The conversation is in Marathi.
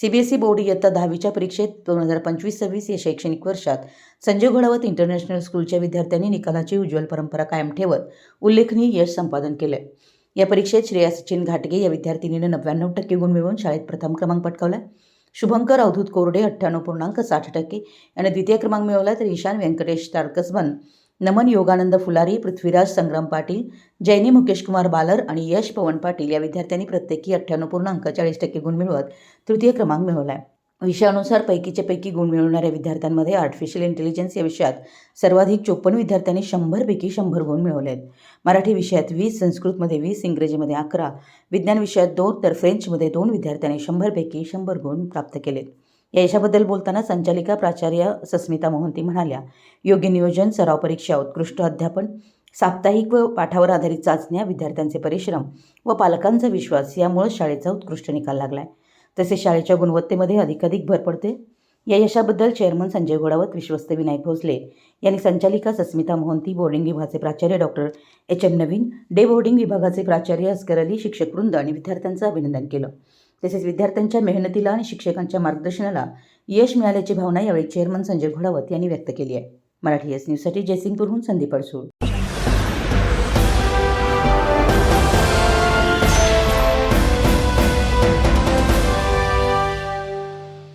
सीबीएसई बोर्ड इयत्ता 10वीच्या परीक्षेत 2025-26 या शैक्षणिक वर्षात संजय घोडावत इंटरनॅशनल स्कूलच्या विद्यार्थ्यांनी निकालाची उज्ज्वल परंपरा कायम ठेवत उल्लेखनीय यश संपादन केले। या परीक्षेत श्रेया सचिन घाटगे या विद्यार्थिनीने 99% गुण मिळवून शाळेत प्रथम क्रमांक पटकावला। शुभंकर अवधूत कोरडे 98.60% याने द्वितीय क्रमांक मिळवला, तर ईशान व्यंकटेश तारकसबन, नमन योगानंद फुलारी, पृथ्वीराज संग्राम पाटील, जैनी मुकेश कुमार बालर आणि यश पवन पाटील या विद्यार्थ्यांनी प्रत्येकी 98.40% गुण मिळवत तृतीय क्रमांक मिळवला। विषयानुसार पैकीच्या पैकी गुण मिळवणाऱ्या विद्यार्थ्यांमध्ये आर्टिफिशियल इंटेलिजन्स या विषयात सर्वाधिक 54 विद्यार्थ्यांनी 100 पैकी 100 गुण मिळवले आहेत। मराठी विषयात 20, संस्कृतमध्ये 20, इंग्रजीमध्ये 11, विज्ञान विषयात 2 तर फ्रेंचमध्ये 2 विद्यार्थ्यांनी 100 पैकी 100 गुण प्राप्त केलेत। या यशाबद्दल बोलताना संचालिका प्राचार्य सस्मिता मोहंती म्हणाल्या, योग्य नियोजन, सराव परीक्षा, उत्कृष्ट अध्यापन, साप्ताहिक व पाठावर आधारित चाचण्या, विद्यार्थ्यांचे परिश्रम व पालकांचा विश्वास यामुळे शाळेचा उत्कृष्ट निकाल लागलाय। तसेच शाळेच्या गुणवत्तेमध्ये अधिकाधिक भर पडते। या यशाबद्दल चेअरमन संजय घोडावत, विश्वस्त विनायक भोसले यांनी संचालिका सस्मिता मोहंती, बोर्डिंग विभागाचे प्राचार्य डॉक्टर एच.एम. नवीन, डे बोर्डिंग विभागाचे प्राचार्य अस्कर अली, शिक्षकवृंद आणि विद्यार्थ्यांचं अभिनंदन केलं। तसेच विद्यार्थ्यांच्या मेहनतीला आणि शिक्षकांच्या मार्गदर्शनाला यश मिळाल्याची भावना यावेळी चेअरमन संजय घोडावत यांनी व्यक्त केली आहे। मराठी एस न्यूजसाठी जयसिंगपूरहून संदीप अडसूळ।